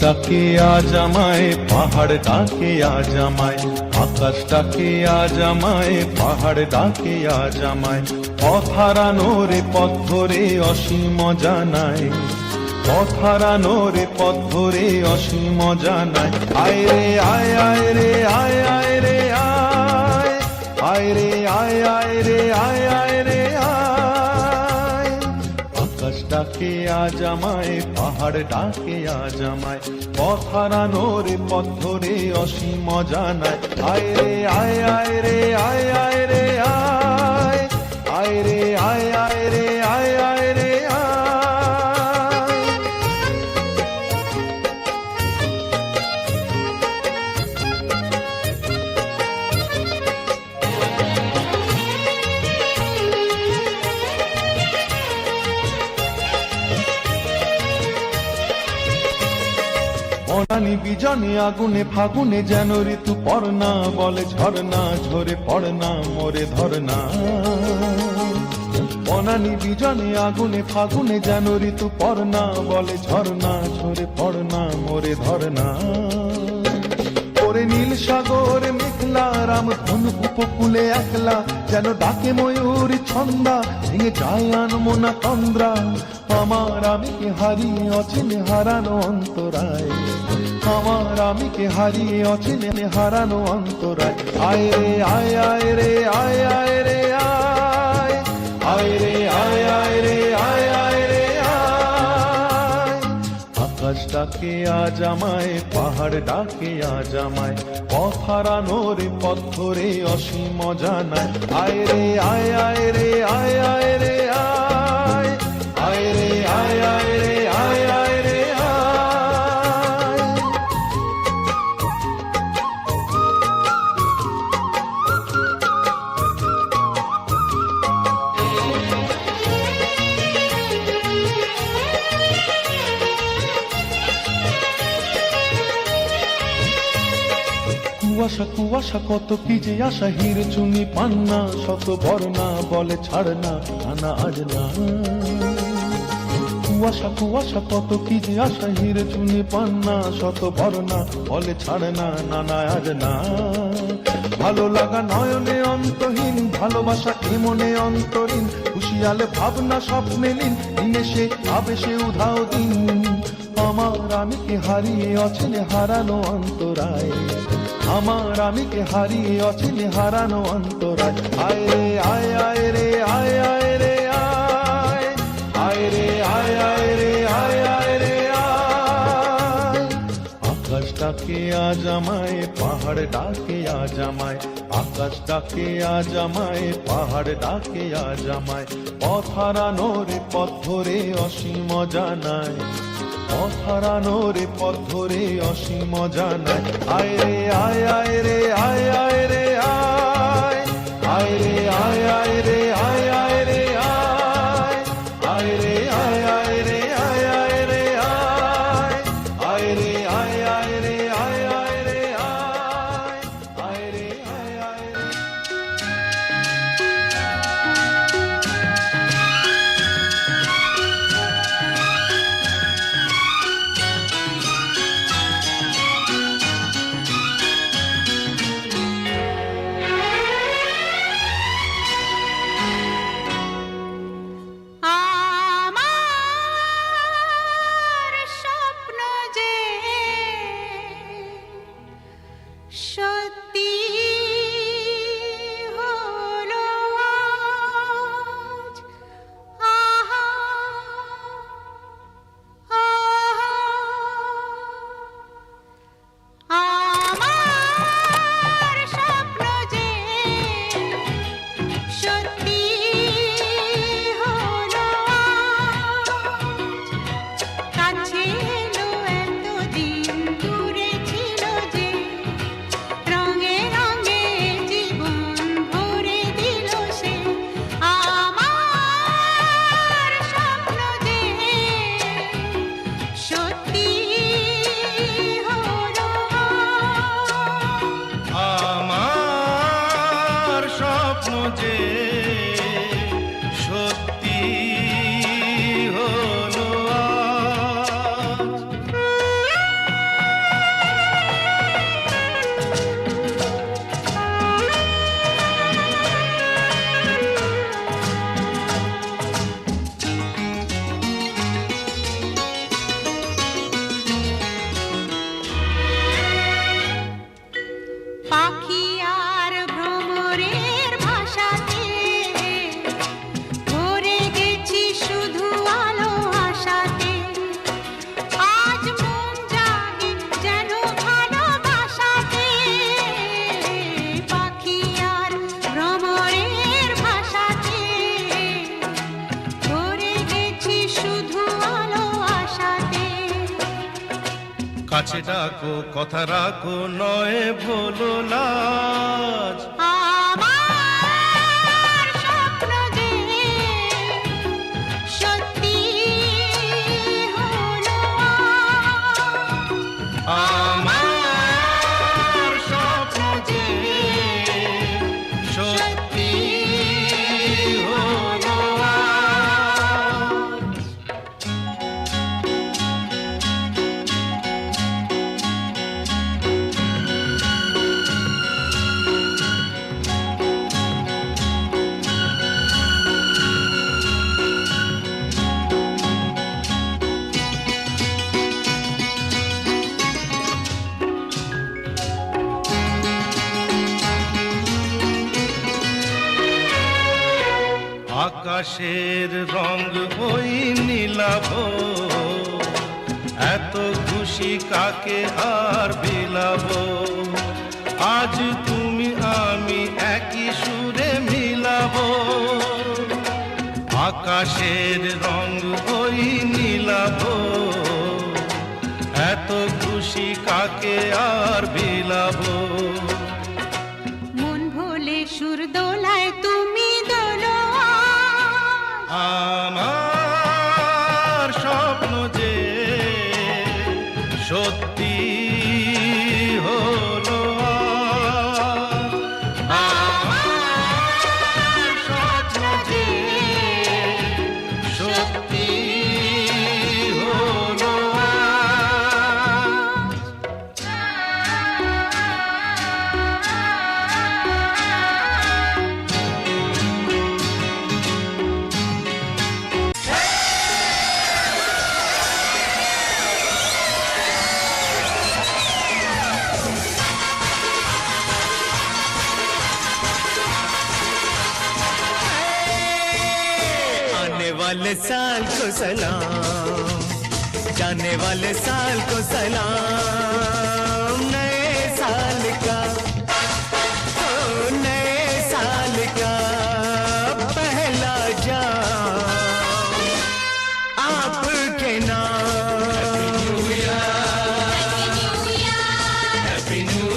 আকাশটাকে আজ আমায় পাহাড় ডাকে আজ আমায়, আকাশটাকে আজ আমায় পাহাড় ডাকে আজ আমায়। পথ হারানো রে পথ ধরে অসীম জানায়, পথ হারানো রে পথ ধরে অসীম জানায়। আয় রে আয় আয় রে আয় আয় রে আয়, আয় রে আয় আয় রে আয় আয় রে আয়। আকাশটাকে আজ আমায় পাহাড় ডাকে আজ আমায়, পথ হারানো রে পথ ধরে অসীম জানায়। আয় রে আয় আয় রে আয় আয় রে আয়, আয় রে আয় আয় রে আয় আয় রে আয়। বনানি বিজনে আগুনে ফাগুনে যেন ঋতু পড়না, বলে ঝরনা ঝরে পড়না মোরে ধরনা। বনানি বিজনে আগুনে ফাগুনে যেন ঋতু পড়না, বলে ঝরনা ঝরে পড়না মোরে ধরনা। ওরে নীল সাগর মেঘলা রামধনু উপকূলে একলা, যেন ডাকে ময়ূর ছন্দা ভেঙে যায় আনমনা তন্দ্রা। আমার আমিকে হারিয়ে অচিনে হারানো অন্তরায়, আমার আমিকে হারিয়ে অচিনে হারানো অন্তরায়। আয় রে আয় আয় রে আয় আয় রে আয়, আয় রে আয় আয় রে আয় আয় রে আয়। আকাশটাকে আজ আমায় পাহাড় ডাকে আজ আমায়, পথ হারানো রে পথ ধরে অসীম জানায়। আয় রে আয় আয় রে আয় আয় রে আয়, আয় রে আয় আয় রে আয় আয় রে আয়। কুয়াশা কুয়াশা কত কি যে আশা, হির চুনি পান্না শত বর্ণা, বলে ছাড় না আনা আজ না। কুয়াশা কুয়াশা কত কি যে আশা, হির চুনি পান্না শত বর্ণা, বলে ছাড় না নানা আজ না। ভালো লাগা নয়নে অন্তহীন, ভালোবাসা এ মনে অন্তরীণ, খুশিয়ালে ভাবনা স্বপ্নে লীন, নিমেষে আবেশে উধাও দিন। আমার আমিকে হারিয়ে অচিনে হারানো অন্তরায়, আমার আমিকে হারিয়ে অচিনে হারানো অন্তরায়। আয় রে আয় আয় রে আয় আয় রে আয়, আয় রে আয় আয় রে আয় আয় রে আয়। আকাশটাকে আজ আমায় পাহাড় ডাকে আজ আমায়, আকাশটাকে আজ আমায় পাহাড় ডাকে আজ আমায়। পথ হারানো রে পথ ধরে অসীম জানায়, পথ হারানো রে পথ ধরে অসীম জানায়। আয় রে আয় আয় রে আয় আয় রে আয়, আয় রে আয় আয় রে আয় আয় রে আয়, আয় রে আয় আয় রে আয় আয় রে আয়, আয় রে আয় আয় রে আয় আয় রে আয়, আয় রে আয় আয় রে। কাছে ডাকো কথা রাখো নয় ভোলো লাজ। আমার স্বপ্ন যে সত্যি হলো আমার স্বপ্ন যে সত্যি হলো আজ। আকাশের রং ওই নীলাভ, এত খুশি কাকে আর বিলাব। আজ তুমি আমি একই সুরে মিলাব। আকাশের রং ওই নীলাভ, এত খুশি কাকে আর বিলাব। মন ভোলে সুর দোলায় তুমি দোলো আমার স্বপ্ন যে সত্যি হলো আজ। আমার স্বপ্ন যে সত্যি হলো আজ। आने वाले साल को सलाम, जाने वाले साल को सलाम। नए साल का ओ नए साल का पहला जाम आपके नाम। हैप्पी न्यू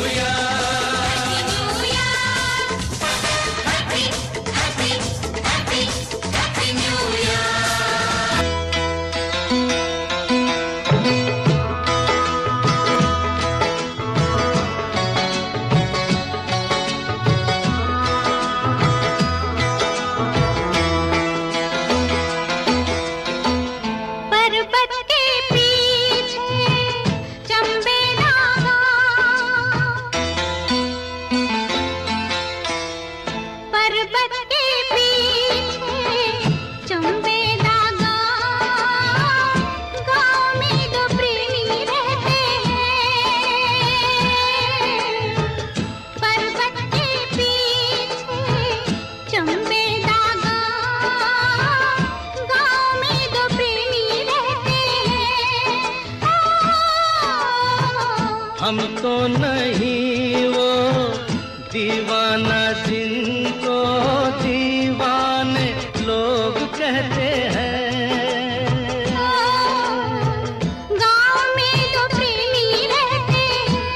पर्वत के पीछे चंबे लगा, पर्वत के पीछे चंबे लगा। गाँव में दो प्रेमी रहते हैं, पर्वत के पीछे चंबे लगा। गाँव में दो प्रेमी रहते हैं। हम तो नहीं वो दीवाना जिनको दीवाने लोग कहते हैं। गाँव में दो प्रेमी रहते हैं।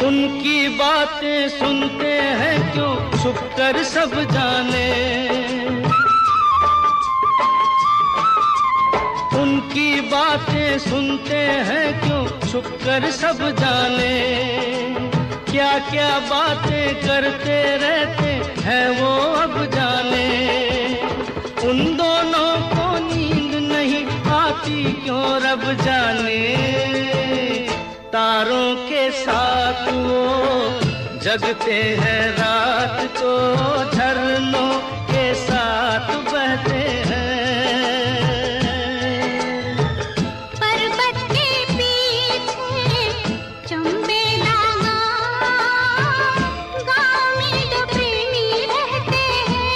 उनकी बातें सुनते हैं क्यों छुप कर सब जाने। उनकी बातें सुनते हैं क्यों छुप कर सब जाने। क्या क्या बातें करते रहते हैं वो अब जाने। उन दोनों को नींद नहीं आती क्यों रब जाने। तारों के साथ वो जगते हैं रात को, झरनों के साथ बहते हैं। पर्वत के पीछे चंबे लगा, गाँव में दो प्रेमी रहते हैं।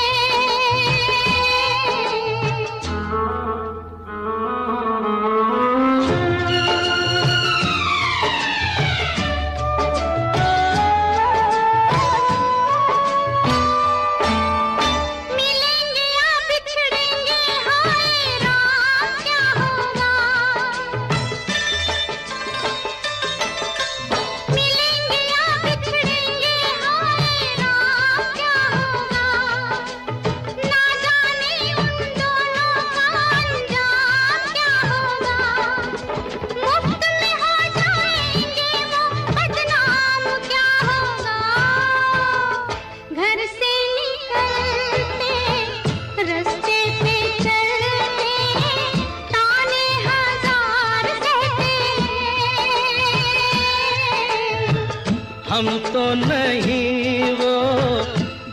हम तो नहीं वो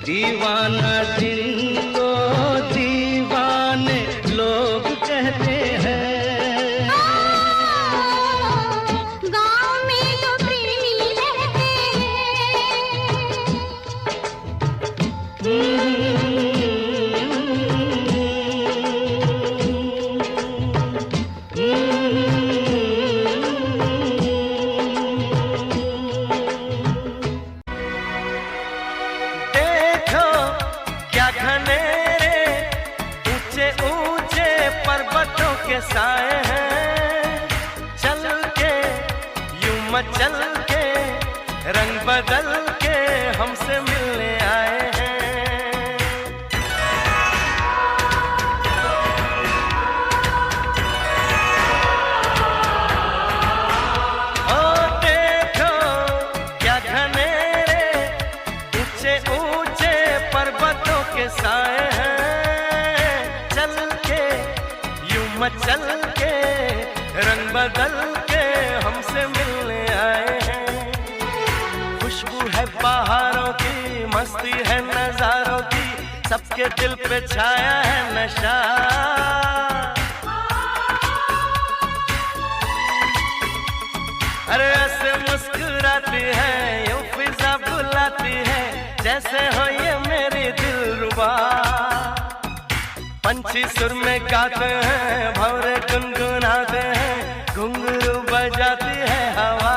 दीवाना जिनको दीवाने लोग कहते हैं। गाँव में तो प्रेमी रहते देखो क्या घनेरे ऊंचे ऊंचे पर्वतों के साए हैं, चल के यूं मचल के रंग बदल के हमसे मिलने आए हैं। ओ देखो क्या घनेरे ऊंचे ऊंचे पर्वतों के साए हैं, चल के यूं मचल के रंग बदल के हमसे मिलने आए हैं। खुशबू है बहारों की, मस्ती है नजारों की, सबके दिल पे छाया है नशा। अरे ऐसे मुस्कुराती है, यूं फिजा बुलाती है, जैसे हो ये मेरी दिलरुबा। पंछी सुर में गाते हैं, भंवरे गुनगुनाते हैं, घुंघरू बजाती है हवा।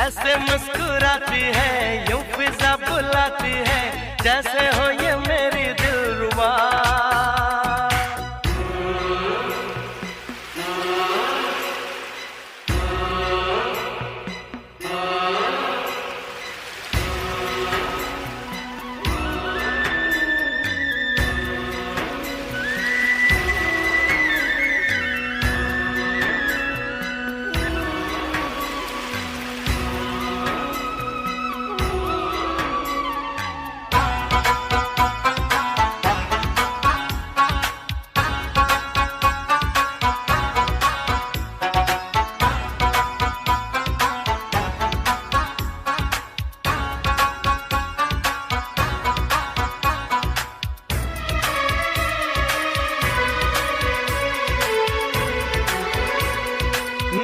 ऐसे मुस्कुराती है, यूं फिजा बुलाती है, जैसे हो ये मेरी दिलरुबा।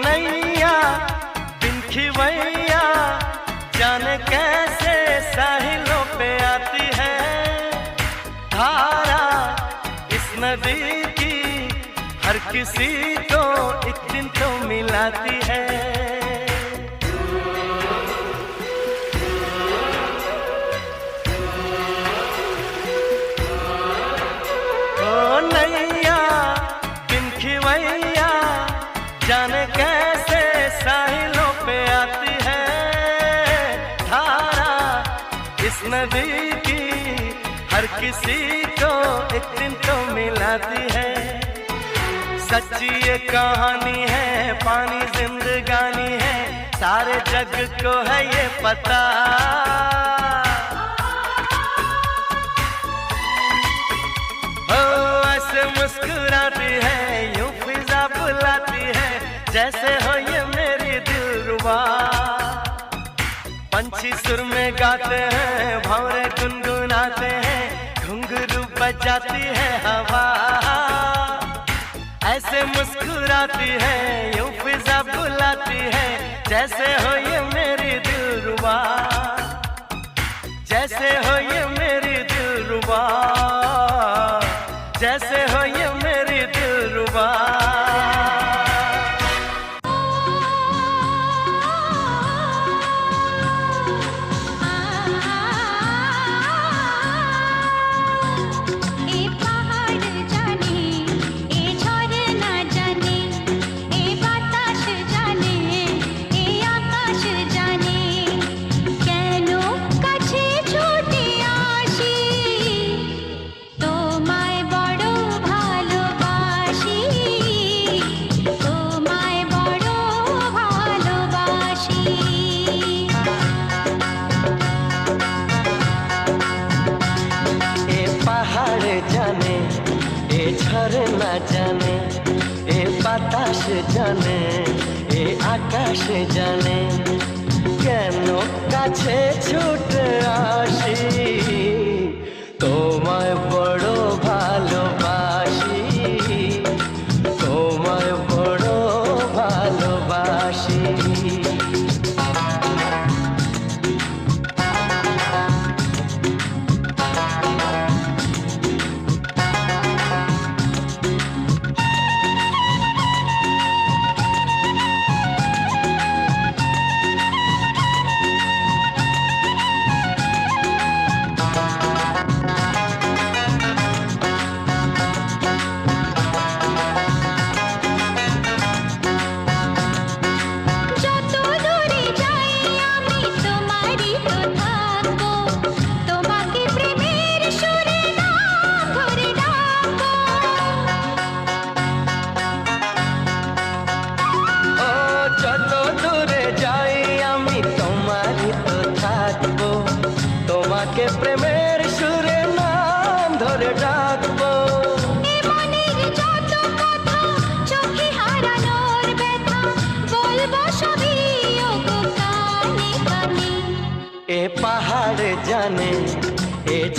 नैया बिन खिवैया जाने कैसे साहिलों पे आती है, धारा इस नदी की हर किसी को एक दिन तो मिलाती है। ओ नैया बिन खिवैया जाने कैसे साहिलों पे आती है, धारा इस नदी की हर किसी को एक दिन तो मिलाती है। सच्ची ये कहानी है, पानी जिंदगानी है, सारे जग को है ये पता। ओ ऐसे मुस्कुराती है, यूं फिजा बुलाती है, जैसे हो ये मेरी दिलरुबा। पंछी सुर में गाते हैं, भंवरे गुनगुनाते हैं, घुंघरू बजाती है हवा। ऐसे मुस्कुराती है, यूं फिजा बुलाती है, जैसे हो ये मेरी दिलरुबा, जैसे हो ये मेरी दिलरुबा, जैसे हो ये मेरी दिलरुबा। ঝরনা জানে, এ বাতাস জানে, এ আকাশ জানে,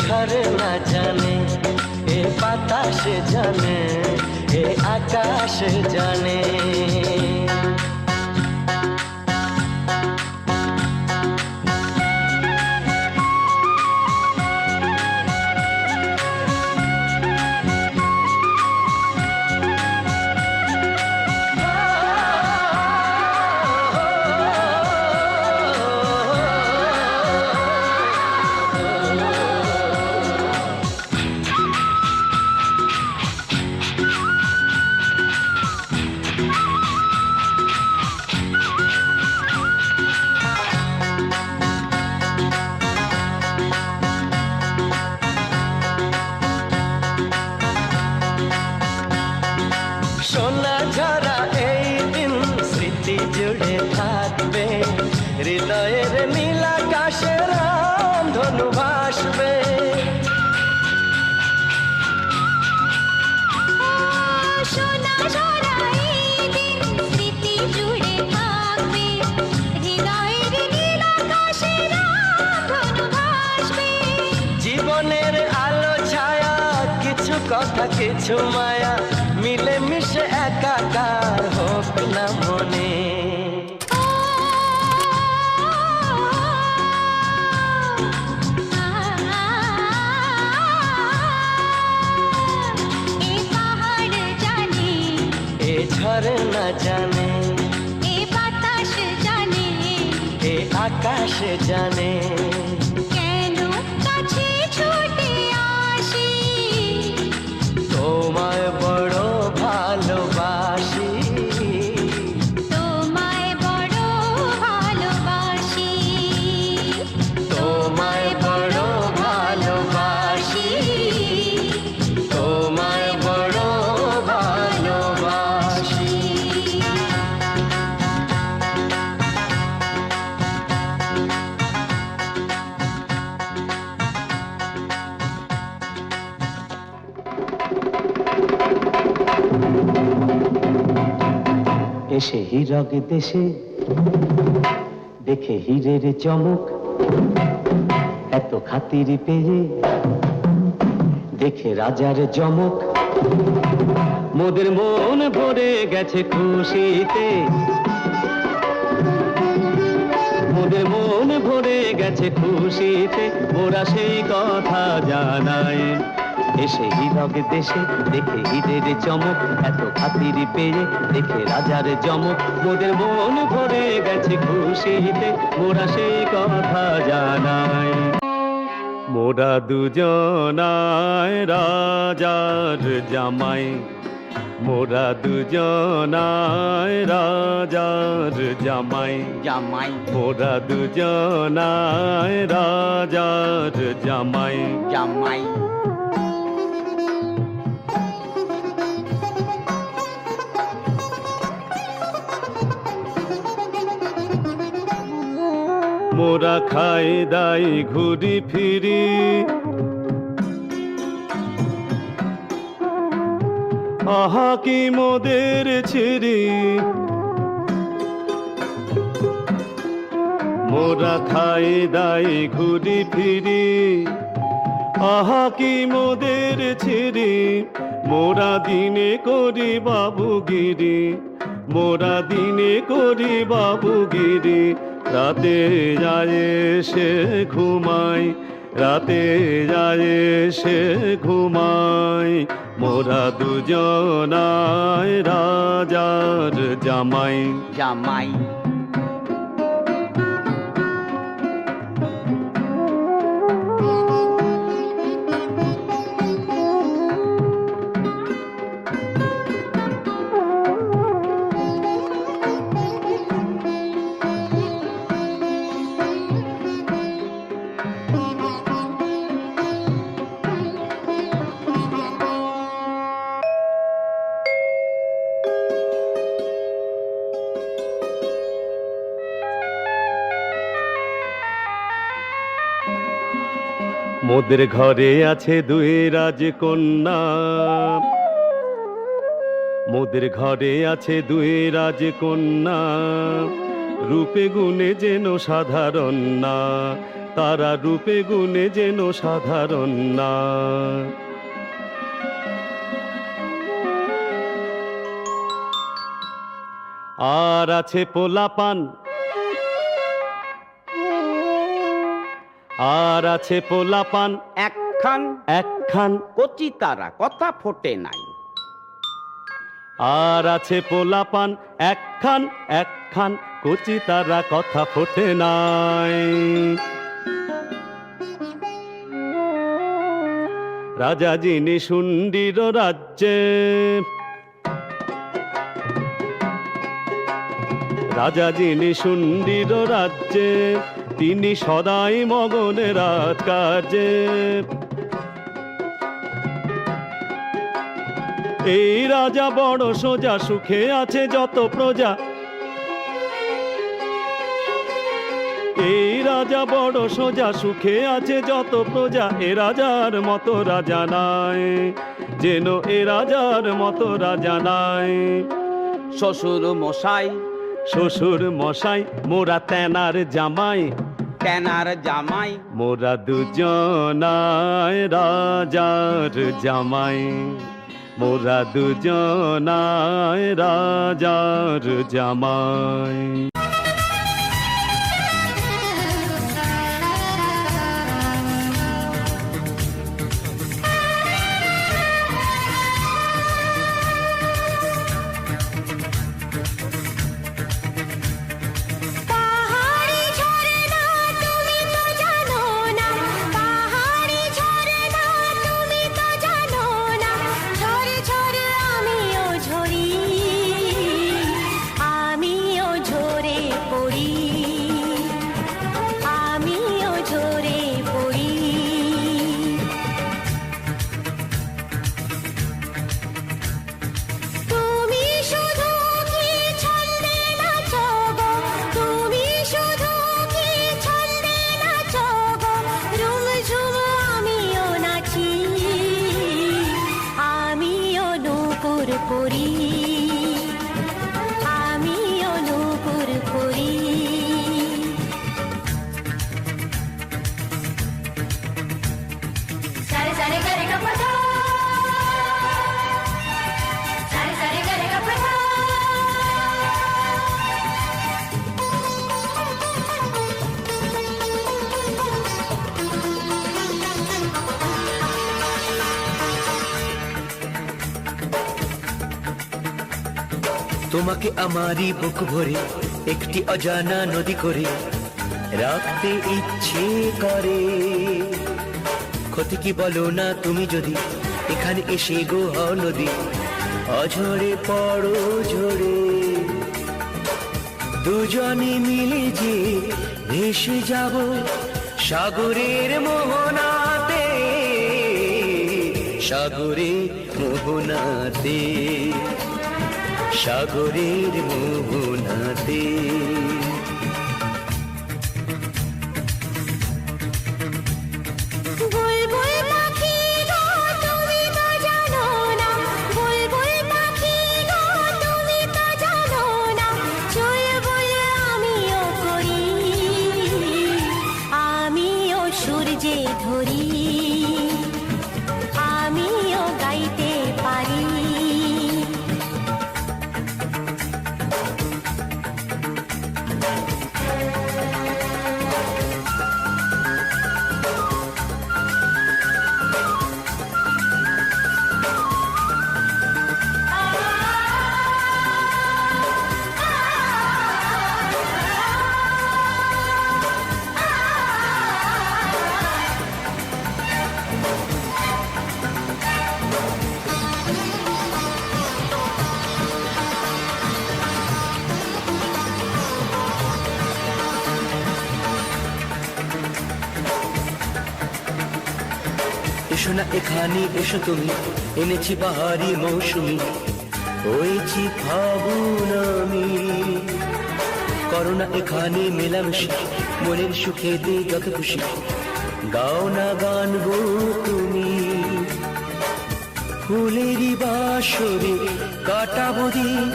ঝরনা জানে, এ বাতাস জানে, এ আকাশ জানে। সোনা ঝরা এই দিন স্মৃতি জুড়ে থাকবে, হৃদয়ের নীল আকাশে রামধনু ভাসবে। সোনা ঝরা এই দিন স্মৃতি জুড়ে থাকবে, হৃদয়ের নীল আকাশে রামধনু ভাসবে। জীবনের আলো ছায়া, কিছু কথা কিছু মায়া, মিলে মিশে একাকার হোক না মনে। এ পাহাড় জানে, এ ঝরনা জানে, এ বাতাস জানে, এ আকাশ জানে। কেন কাছে ছুটে আসি, তোমায় বড় ভালোবাসি, তোমায় বড় ভালোবাসি, তোমায় বড় ভালোবাসি, তোমায় বড় ভালোবাসি। এসে হীরক দেশে দেখে হীরের চমক, এত খাতির পেয়ে দেখে রাজার জমক। মোদের মন ভরে গেছে খুশিতে, মোদের মন ভরে গেছে খুশিতে, ওরা সেই কথা জানায়। এসে হীরক দেশে দেখে হীরের চমক, এত খাতির পেয়ে দেখে রাজার জমক। মোদের মন ভরে গেছে খুশিতে, ওরা সেই কথা জানায়। মোরা দুজনায় রাজার জামাই, মোরা দুজনায় রাজার জামাই, জামাই মোরা দুজনায় রাজার জামাই। জামাই মোরা খাই দাই ঘুরি ফিরি, আহা কি মোদের ছিরি। মোরা খাই দাই ঘুরি ফিরি, আহা কি মোদের ছিরি। মোরা দিনে করি বাবুগিরি, মোরা দিনে করি বাবুগিরি। রাতে যায় সে ঘুমাই, রাতে যায় সে ঘুমাই। মোরা দুজনায় রাজার জামাই। জামাই মোদের ঘরে আছে দুই রাজকন্যা, মোদের ঘরে আছে দুই রাজকন্যা। রূপে গুণে যেন সাধারণ না, তারা রূপে গুণে যেন সাধারণ না। আর আছে পোলাপান, আর আছে পোলাপান একখান একখান, কচি তারা কথা ফোটে নাই। আর আছে পোলাপান একখান একখান, কচি তারা কথা ফোটে নাই। রাজা যিনি শুন্ডির রাজ্যে, রাজা যিনি শুন্ডির রাজ্যে, তিনি সদাই মগনে রাত কাজে। এই রাজা বড় সোজা, সুখে আছে যত প্রজা। এই রাজা বড় সোজা, সুখে আছে যত প্রজা। এ রাজার মতো রাজা নাই, যেন এ রাজার মতো রাজা নাই। শ্বশুর মশাই, শ্বশুর মশাই মোরা তেনার জামাই, তেনার জামাই। মোরা দুজনায় রাজার জামাই, মোরা দুজনায় রাজার জামাই। পাহাড়ি ঝরনা তুমি তো জানো না, পাহাড়ি ঝরনা তুমি তো জানো না। ঝরে ঝরে আমিও ঝরি, আমিও ঝরে পড়ি, আমিও ঝরে পড়ি। তুমি শুধু কি ছন্দে নাচো গো, তুমি শুধু কি ছন্দে নাচো গো। ঝুম আমিও নাচি, আমিও নূপুর পরি, আমিও নূপুর পরি। সারে সারে গারে গা পা ধা, সারে সারে গারে গা পা ধা। তোমাকে আমারই বুক ভরে একটি অজানা নদী করে রাখতে ইচ্ছে করে। ক্ষতি কি বলো না তুমি যদি এখানে এসে গো হও নদী, অঝরে পড়ো ঝরে। দুজনে মিলে যে ভেসে যাব সাগরের মোহনাতে, সাগরের মোহনাতে, সাগরের মোহনাতে। বুলবুল পাখি গো তুমি তো জানো না, বুলবুল পাখি গো তুমি তো জানো না। চুলবুল আমিও করি, আমিও সূর্যে ধরি, আমিও গাইতে পারি। এসো না এখানে এসো তুমি, এনেছি বাহারি মৌসুমি, হয়েছি ফাগুন আমি। করো না এখানে মেলামেশি, মনের সুখে দে যত খুশি, গাও না গান গো তুমি। ফুলেরই বাসরে কাটাবো দিন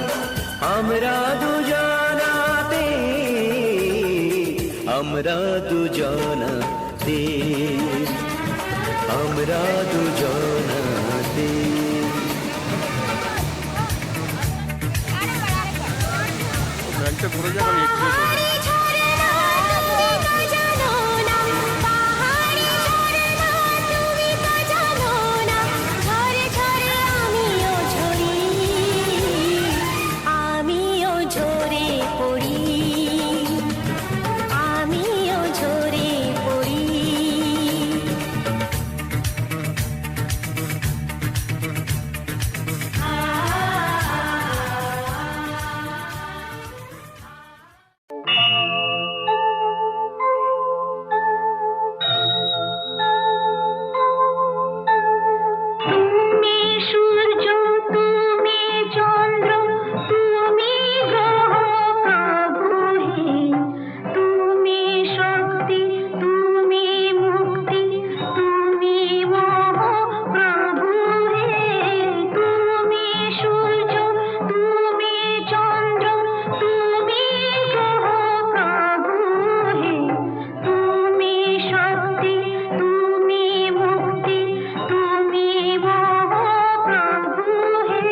আমরা দুজনাতে, আমরা দুজনাতে। দুজনাতে, আমরা দুজনাতে। পাহাড়ি ঝরনা তুমি তো জানো না, পাহাড়ি ঝরনা তুমি তো জানো না, ঝরে ঝরে আমিও ঝরি, আমিও ঝরে পড়ি, আমিও ঝরে পড়ি। তুমি সূর্য, তুমি চন্দ্র, তুমি গ্রহ প্রভু হে, তুমি শক্তি, তুমি মুক্তি, তুমি মোহ প্রভু হে। তুমি সূর্য, তুমি চন্দ্র, তুমি গ্রহ প্রভু হে, তুমি শক্তি, তুমি মুক্তি, তুমি মোহ প্রভু হে।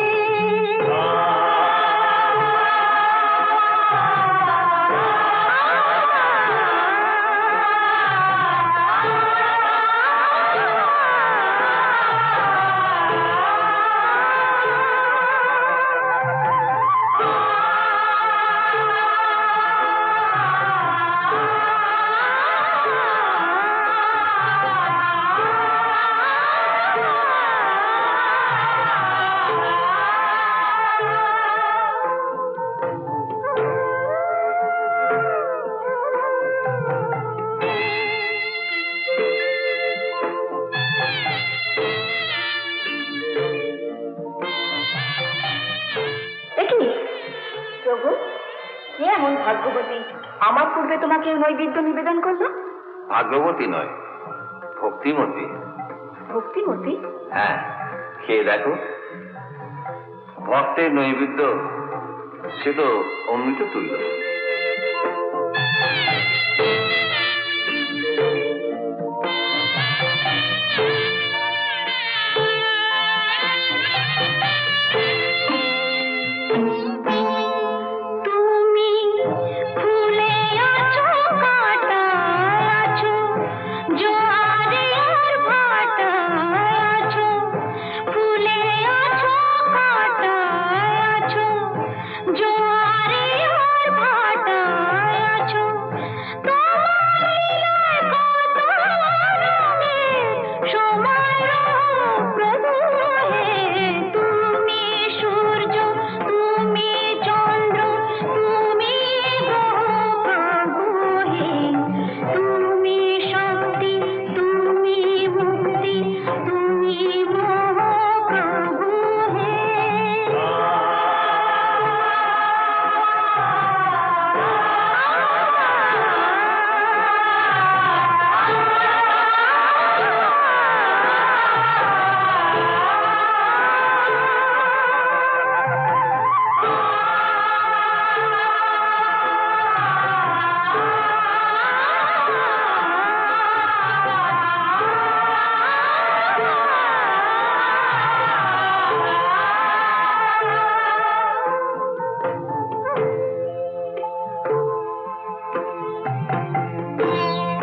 দেখি প্রভু, কে এমন ভাগ্যবতী আমার পূর্বে তোমাকে নৈবেদ্য নিবেদন করলো? ভাগ্যবতী নয়, ভক্তিমতী। ভক্তিমতী? হ্যাঁ, খেয়ে দেখো। ভক্তের নৈবেদ্য সে তো অমৃত তুল্য। তুমি ফুলে আছো, কাঁটা আছো, জোয়ারে আর ভাটা আছো, ফুলে আছো, কাঁটা আছো, জোয়ারে আর ভাটা আছো, তোমার লীলায় কত রঙের সমারোহ প্রভু হে। তুমি সূর্য, তুমি চন্দ্র, তুমি গ্রহ প্রভু হে, তুমি শক্তি, তুমি মুক্তি, তুমি মোহ প্রভু হে।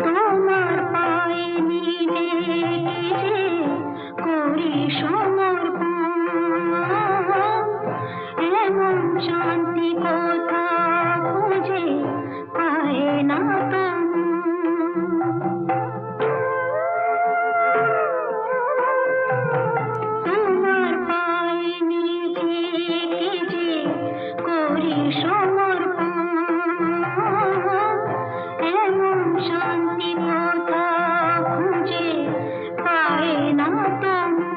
তোমার পায়ে নিলে যে করি সমর্পণ, এমন শান্তি কোথা খুঁজে পায় না তুমি। তোমার পায়ে নিলে যে করি সমর্পণ, এমন শান্তি কোথা খুঁজে পায় না তুমি।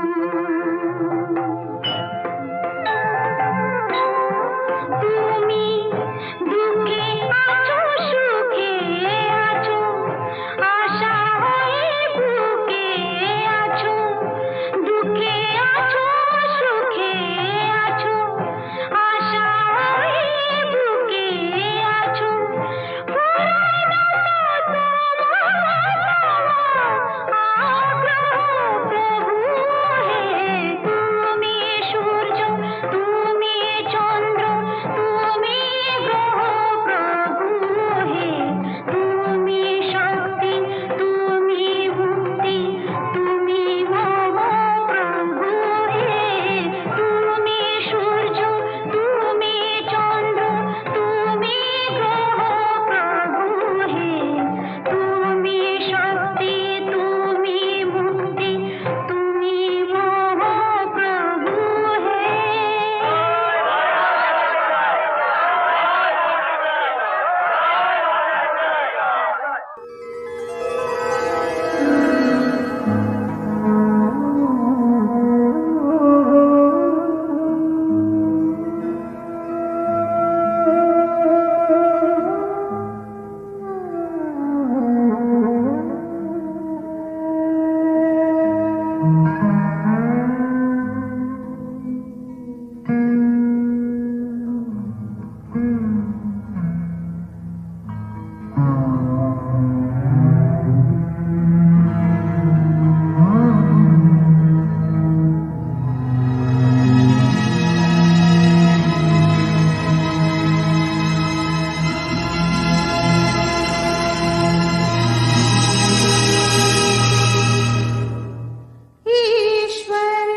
ईश्वर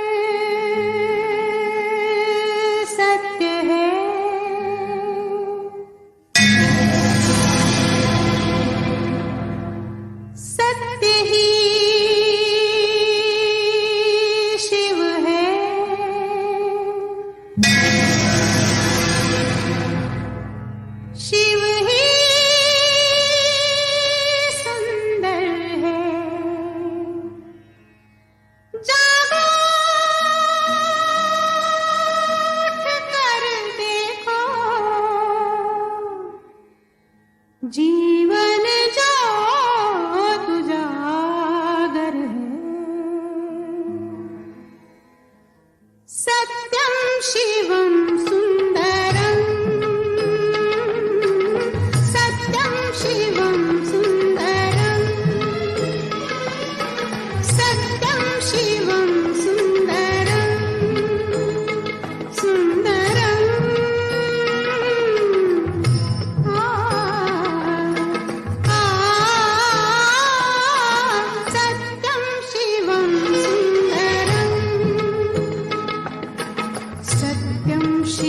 सत्य है, सत्य ही शिव है, शिव ही सुंदर है। जागो उठ कर देखो, जीवन जो तुजागर है। सत्यम शिवम सुंदरम, सत्यम शिवम सुंदरम, सत्यम शिवम सुंदरम, सुंदरम। सत्यम शिवम सुंदरम, सत्यम शिवम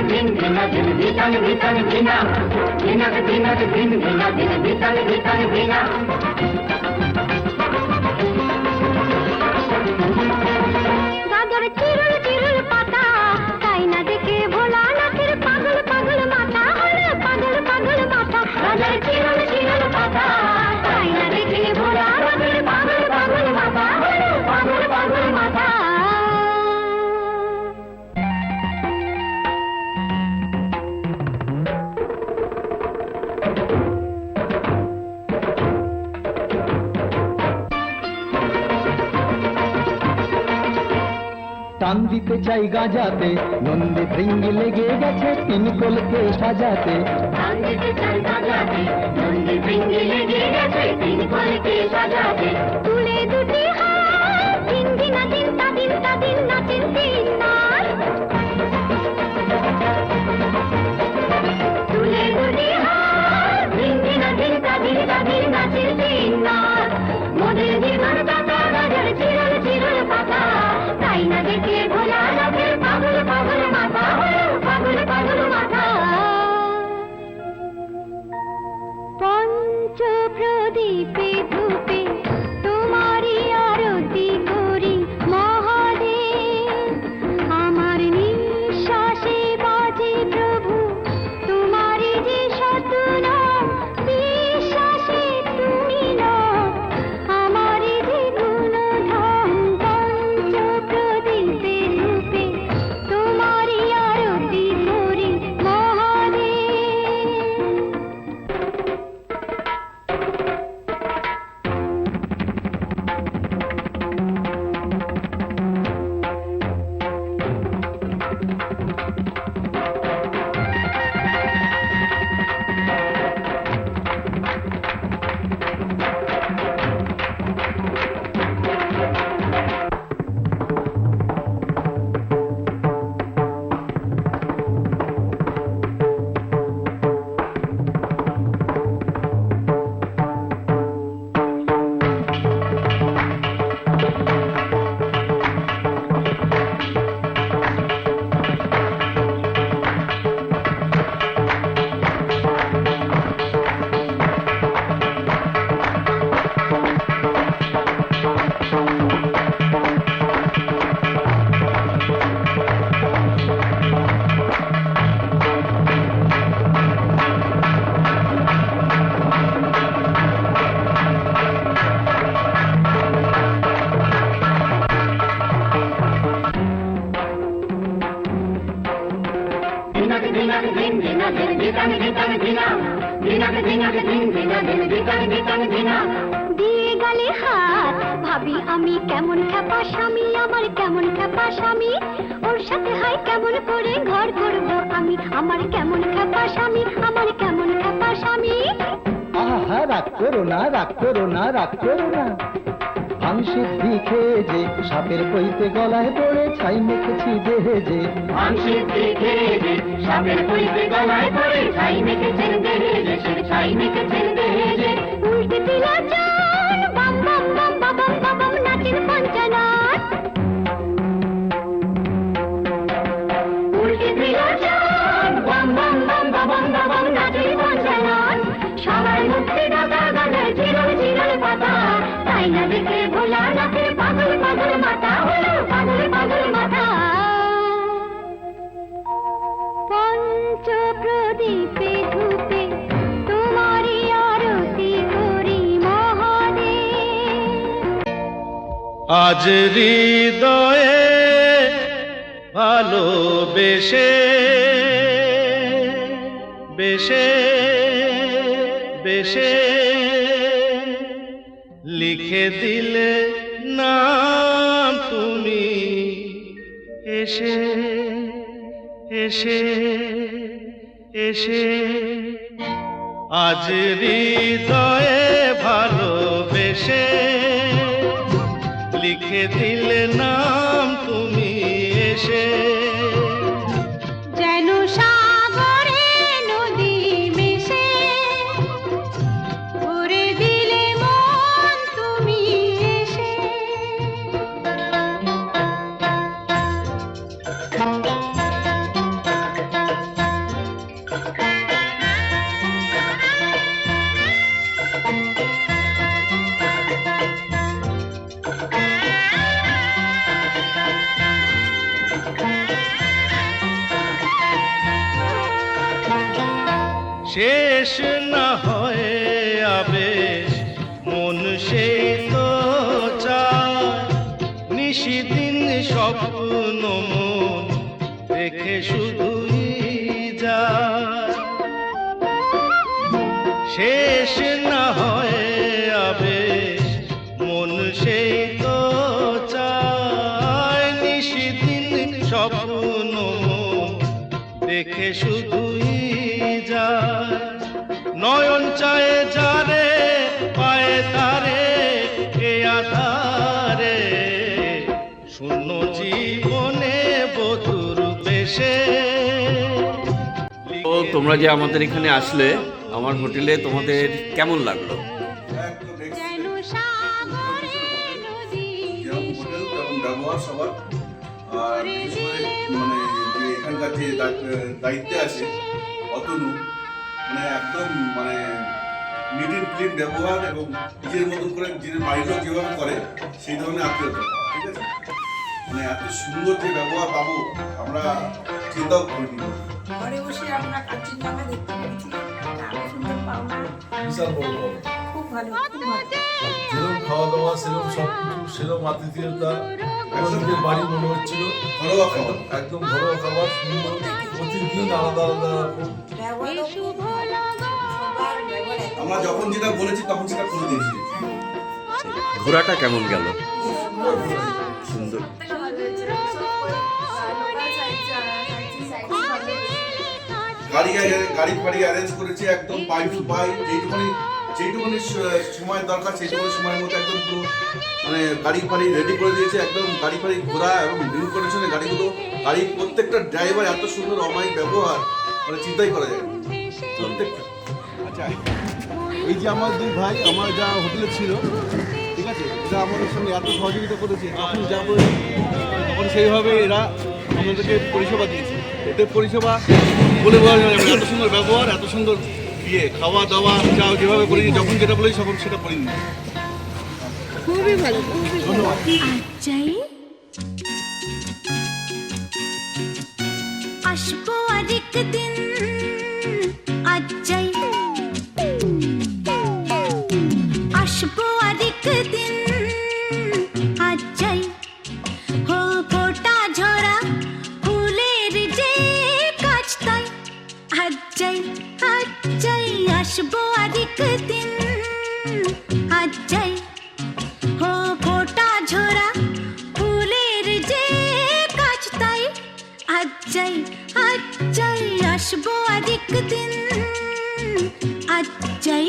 দিন ভিনা দিন ভিতন ভিতন ভিনা ভিনক দিনক দিন ভিনা দিন ভিতন ভিতন ভিনা গাজর চিরুল চিরুল পাতা তাই না দেখে ভোলা নাথের পাগল পাগল মাথা হলো পাগল পাগল মাথা গাজর চিরুল চিরুল পাতা তাই না দেখে ভোলা নাথের পাগল পাগল মাথা হলো পাগল পাগল মাথা টান দিতে চাই গাজাতে নন্দে ভৃঙ্গি লেগে গেছে তিন কলকে সাজাতে টান দিতে চাই গাজাতে নন্দে ভৃঙ্গি লেগে গেছে তিন কলকে সাজাতে তুলে দুটি হাত দিন দিন দিন তা দিন নাচেন তিন নাচ তুলে দুটি হাত দিন দিন তা দিন নাচেন তিন নাচ মোদের জীবন দাতা গাজর চিরল চিরল পাতা তাই না দেখে ভোলা নাথের পাগল পাগল মাথা হলো পাগল পাগল মাথা পঞ্চ প্রদীপে ধূপে তোমারই আরতি করি মহাদেব আমার নিঃশ্বাসে বাজে প্রভু তোমারই যে সতনাম বিশ্বাসে তুমি নাম আমারই যে গুণধাম পঞ্চ প্রদীপে ধূপে তোমারই আরতি করি মহাদেব দিয়ে গেলে হাত ভাবি আমি কেমন খ্যাপা স্বামী আমার কেমন খ্যাপা স্বামী ওর সাথে হয় কেমন করে ঘর করবো আমি আমার কেমন খ্যাপা স্বামী আমার কেমন খ্যাপা স্বামী আহা রাগ করো না রাগ করো না রাগ করো না ভাংসিদ্ধি খেয়ে যে সাপের পইতে গলায় পড়ে ছাই মেখেছি দেহে যে ভাংসিদ্ধি খেয়ে যে সাপের পইতে গলায় পড়ে ছাই মেখেছেন দেহে যে ছাই মেখেছেন দেহে যে উল্টে দিলা চান বাম বাম বাম বাবাম বাবাম নাচেন পঞ্চনাথ উল্টে দিলা চান বাম বাম বাম বাবাম বাবাম নাচেন পঞ্চনাথ সবার মুক্তি দাদা গাজর চিরল চিরল পাতা তাই না দেখে ভোলা নাথের পাগল পাগল মাথা হলো পাগল পাগল মাথা পঞ্চ প্রদীপে ধূপে তোমারই আরতি করি মহাদেব আজ হৃদয়ে ভালোবেসে বেশে বেশে লিখে দিলে নাম তুমি এসে এসে এসে আজ হৃদয়ে ভালোবেসে লিখে দিলে নাম তুমি এসে যেন সাগরে নদী মিশে ভরে দিলে মন তুমি এসে শেষ না হয় আবেশ মন সেই তো চায় নিশিদিন স্বপ্ন মন দেখে শুধুই যায় শেষ না হয় আবেশ মন সেই তো চায় নিশিদিন স্বপ্ন দেখে শুধুই যায় নয়ন চায় যারে পায়ে তারে এ আধারে শূন্য জীবনে বধুর বেশে। তো তোমরা যে আমাদের এখানে আসলে আমার হোটেলে তোমাদের কেমন লাগলো? যেন সাগরে নদী ব্যবহার সবার আর বিশেষ করে মানে যে এখানকার যে দায়িত্বে আছে অতনু মানে একদম মানে নিট এন্ড ক্লিন ব্যবহার এবং নিজের মতন করে নিজের বাড়িটাও যেভাবে করে সেই ধরনের আত্মীয়তা, ঠিক আছে? মানে এত সুন্দর যে ব্যবহার পাবো আমরা চিন্তাও করিনি। ঘরে বসে আমরা কাঞ্চনজঙ্ঘা দেখতে পেরেছি, আরো সুন্দর পাওনা, বিশাল বড় পাওনা। খুব ভালো, খুব ভালো। সেরকম খাওয়া দাওয়া, সেরকম সব কিছু, সেরকম আতিথেয়তা, নিজের বাড়ি মনে হচ্ছিল। ঘরোয়া খাবার, একদম ঘরোয়া খাবার, সুন্দর, প্রতিদিন আলাদা আলাদা রকম। ব্যবহারও খুব ভালো, সবার ব্যবহার এত আমরা যখন যেটা বলেছি তখন সেটা করে দিয়েছি। ঘোরাটা কেমন গেল? সুন্দর। গাড়ি ফাড়ি অ্যারেঞ্জ করেছে একদম পাই টু পাই, যেইটুকুনি সময় দরকার সেইটুকুনি সময়ের মধ্যে একদম পুরো মানে গাড়ি ফাড়ি রেডি করে দিয়েছে, একদম গাড়ি ফাড়ি ঘোরা এবং নিউ কন্ডিশনে গাড়িগুলো, গাড়ি প্রত্যেকটা ড্রাইভার এত সুন্দর অমায়িক ব্যবহার মানে চিন্তাই করা যায় না। প্রত্যেকটা। আচ্ছা, এই যে আমার দুই ভাই আমার যা হোটেলে ছিল, ঠিক আছে, এরা আমাদের সঙ্গে এত সহযোগিতা করেছে, যখন যাবো তখন সেইভাবে এরা আমাদেরকে পরিষেবা দিয়েছে। এদের পরিষেবা বলে বলা যাবে না, এত সুন্দর ব্যবহার, এত সুন্দর খাওয়া দাওয়া যা যেভাবে করি, যখন যেটা বলেছি তখন সেটা করি না। খুবই ভালো, ধন্যবাদ। আসবো আরেক দিন আচ্ছাই আসবো আরেক দিন আচ্ছাই হো ফোটা ঝরা ফুলের যে কাজ তাই আচ্ছাই আচ্ছাই আসবো আরেক দিন আচ্ছাই হো ফোটা ঝরা ফুলের যে কাজ তাই আচ্ছাই আচ্ছাই আসবো আরেক দিন আচ্ছাই।